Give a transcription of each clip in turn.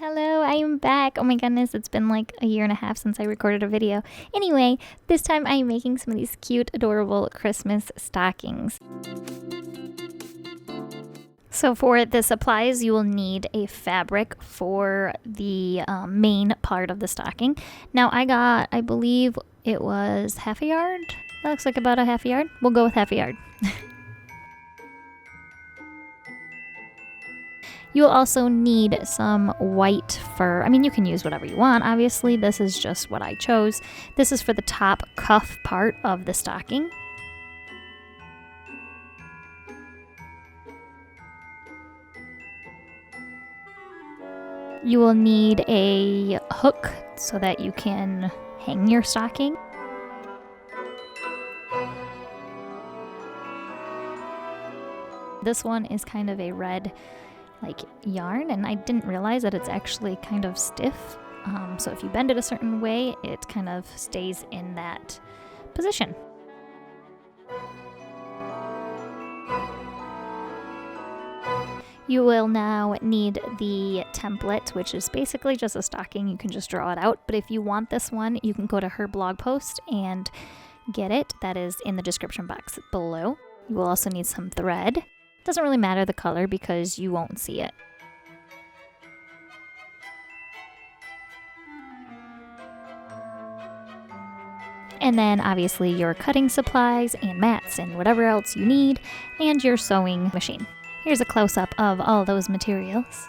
Hello, I am back. Oh my goodness, it's been like a year and a half since I recorded a video. Anyway, this time I am making some of these cute, adorable Christmas stockings. So for the supplies, you will need a fabric for the main part of the stocking. Now I got, I believe it was half a yard. That looks like about a half a yard. We'll go with half a yard. You'll also need some white fur. I mean, you can use whatever you want, obviously. This is just what I chose. This is for the top cuff part of the stocking. You will need a hook so that you can hang your stocking. This one is kind of a red yarn, and I didn't realize that it's actually kind of stiff. So if you bend it a certain way, it kind of stays in that position. You will now need the template, which is basically just a stocking. You can just draw it out. But if you want this one, you can go to her blog post and get it. That is in the description box below. You will also need some thread. Doesn't really matter the color because you won't see it. And then obviously your cutting supplies and mats and whatever else you need, and your sewing machine. Here's a close-up of all those materials.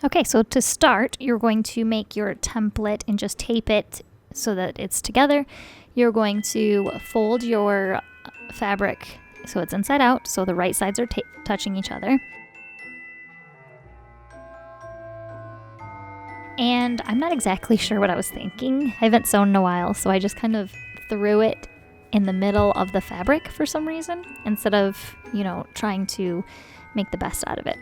Okay, so to start, you're going to make your template and just tape it so that it's together. You're going to fold your fabric so it's inside out, so the right sides are touching each other. And I'm not exactly sure what I was thinking. I haven't sewn in a while, so I just kind of threw it in the middle of the fabric for some reason, instead of, trying to make the best out of it.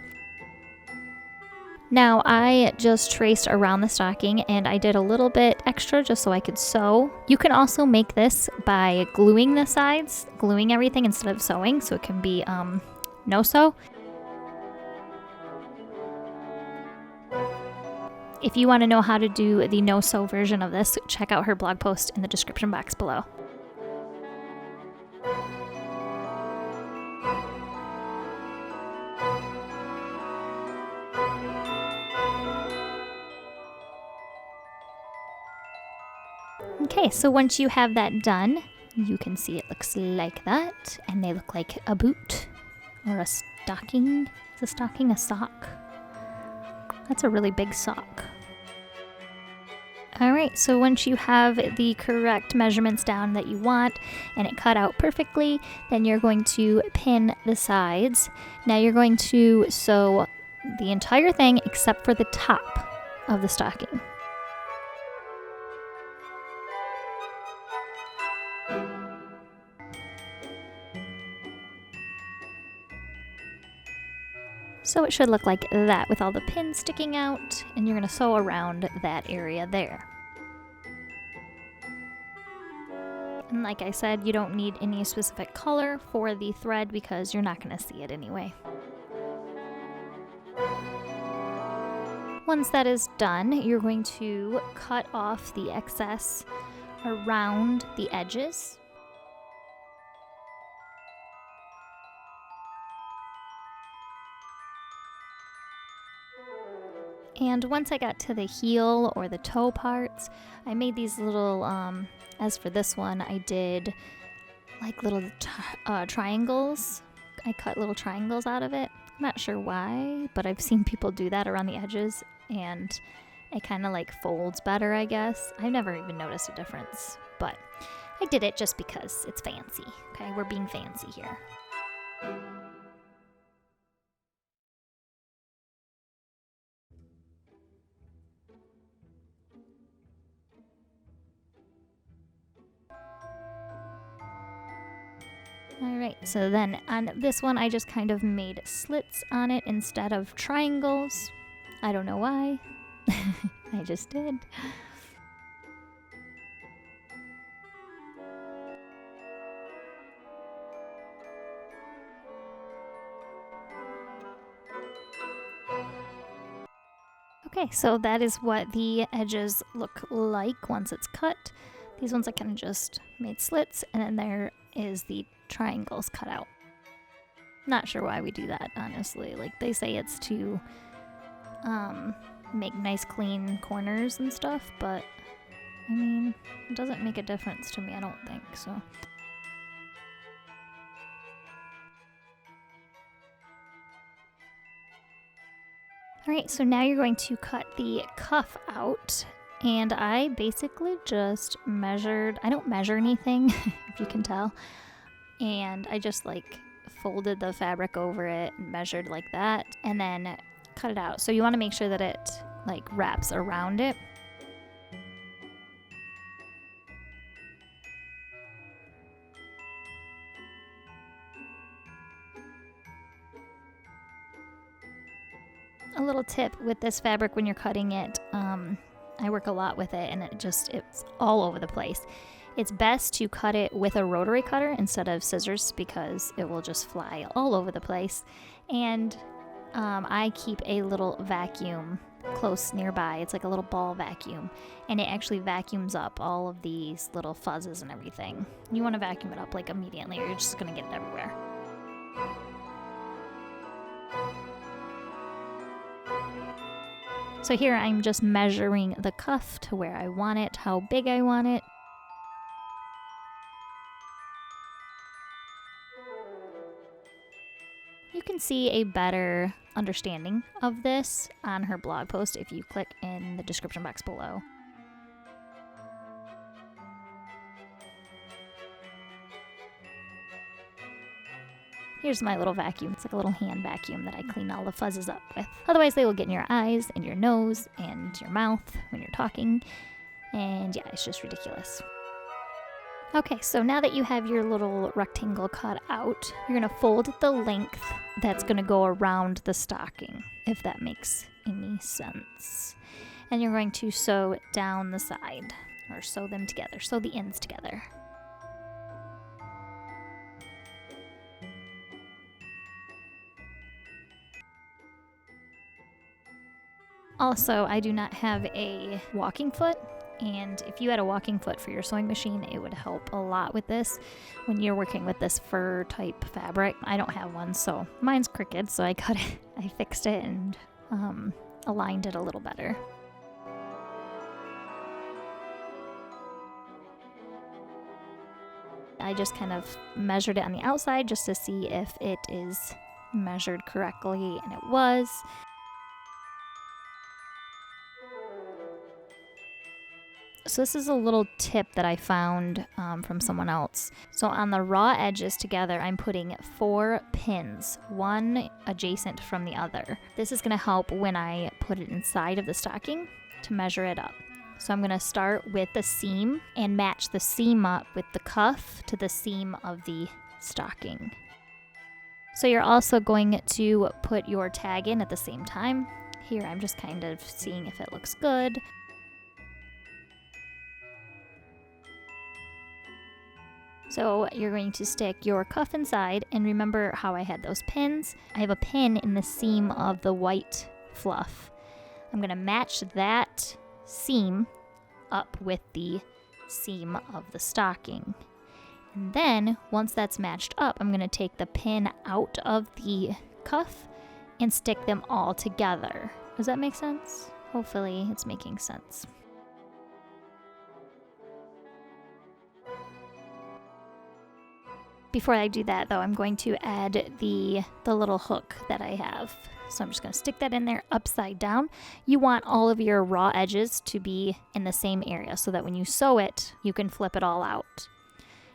Now I just traced around the stocking and I did a little bit extra just so I could sew. You can also make this by gluing the sides, gluing everything instead of sewing, so it can be no sew. If you want to know how to do the no sew version of this, check out her blog post in the description box below. Okay, so once you have that done, you can see it looks like that, and they look like a boot or a stocking. Is a stocking a sock? That's a really big sock. Alright, so once you have the correct measurements down that you want and it cut out perfectly, then you're going to pin the sides. Now you're going to sew the entire thing except for the top of the stocking. So it should look like that with all the pins sticking out, and you're going to sew around that area there. And like I said, you don't need any specific color for the thread because you're not going to see it anyway. Once that is done, you're going to cut off the excess around the edges. And once I got to the heel or the toe parts, I made these little, as for this one, I did like little triangles. I cut little triangles out of it. I'm not sure why, but I've seen people do that around the edges, and it kind of folds better, I guess. I've never even noticed a difference, but I did it just because it's fancy. Okay, we're being fancy here. Alright, so then on this one I just kind of made slits on it instead of triangles. I don't know why. I just did. Okay, so that is what the edges look like once it's cut. These ones I kind of just made slits, and then there is the triangles cut out. Not sure why we do that, honestly. Like, they say it's to make nice clean corners and stuff, but I mean, it doesn't make a difference to me, I don't think so. Alright, so now you're going to cut the cuff out, and I basically just measured, I don't measure anything, if you can tell, and I just like folded the fabric over it and measured like that, and then cut it out. So you want to make sure that it like wraps around it. A little tip with this fabric when you're cutting it, I work a lot with it and it's all over the place. It's best to cut it with a rotary cutter instead of scissors because it will just fly all over the place. And I keep a little vacuum close nearby. It's like a little ball vacuum, and it actually vacuums up all of these little fuzzes and everything. You want to vacuum it up like immediately or you're just going to get it everywhere. So here I'm just measuring the cuff to where I want it, how big I want it. You can see a better understanding of this on her blog post if you click in the description box below. Here's my little vacuum. It's like a little hand vacuum that I clean all the fuzzes up with. Otherwise they will get in your eyes and your nose and your mouth when you're talking. And yeah, it's just ridiculous. Okay, so now that you have your little rectangle cut out, you're gonna fold the length that's gonna go around the stocking, if that makes any sense. And you're going to sew down the side, or sew them together, sew the ends together. Also, I do not have a walking foot, and if you had a walking foot for your sewing machine, it would help a lot with this when you're working with this fur type fabric. I don't have one, so mine's crooked, so I cut it, I fixed it and aligned it a little better. I just kind of measured it on the outside just to see if it is measured correctly, and it was. So this is a little tip that I found from someone else. So on the raw edges together, I'm putting 4 pins, one adjacent from the other. This is going to help when I put it inside of the stocking to measure it up. So I'm going to start with the seam and match the seam up with the cuff to the seam of the stocking. So you're also going to put your tag in at the same time. Here I'm just kind of seeing if it looks good. So you're going to stick your cuff inside, and remember how I had those pins? I have a pin in the seam of the white fluff. I'm going to match that seam up with the seam of the stocking. And then once that's matched up, I'm going to take the pin out of the cuff and stick them all together. Does that make sense? Hopefully it's making sense. Before I do that though, I'm going to add the little hook that I have. So I'm just going to stick that in there upside down. You want all of your raw edges to be in the same area so that when you sew it, you can flip it all out.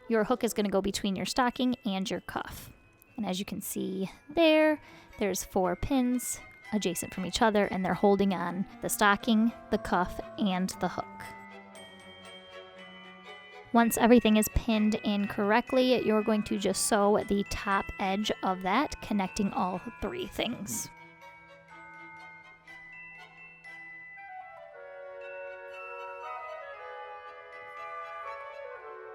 Your hook is going to go between your stocking and your cuff. And as you can see there's 4 pins adjacent from each other, and they're holding on the stocking, the cuff, and the hook. Once everything is pinned in correctly, you're going to just sew the top edge of that, connecting all 3 things.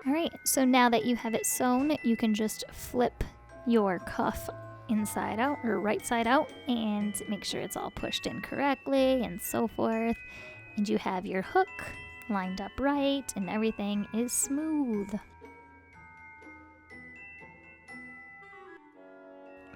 All right, so now that you have it sewn, you can just flip your cuff inside out or right side out and make sure it's all pushed in correctly and so forth. And you have your hook lined up right and everything is smooth.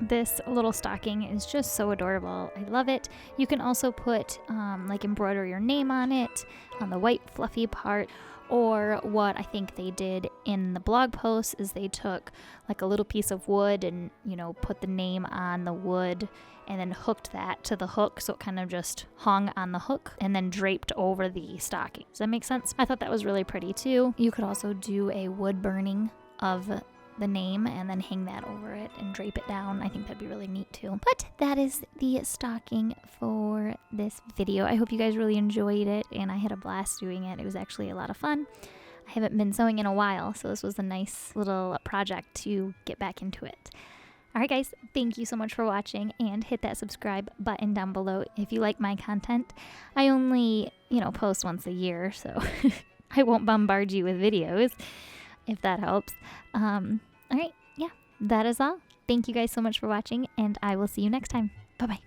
This little stocking is just so adorable. I love it. You can also put like embroider your name on it on the white fluffy part, or what I think they did in the blog post is they took like a little piece of wood and, you know, put the name on the wood and then hooked that to the hook, so it kind of just hung on the hook and then draped over the stocking. Does that make sense? I thought that was really pretty too. You could also do a wood burning of the name and then hang that over it and drape it down. I think that'd be really neat too. But that is the stocking for this video. I hope you guys really enjoyed it and I had a blast doing it. It was actually a lot of fun. I haven't been sewing in a while, so this was a nice little project to get back into it. Alright guys, thank you so much for watching, and hit that subscribe button down below if you like my content. I only, post once a year, so I won't bombard you with videos, if that helps. Alright, yeah, that is all. Thank you guys so much for watching, and I will see you next time. Bye-bye.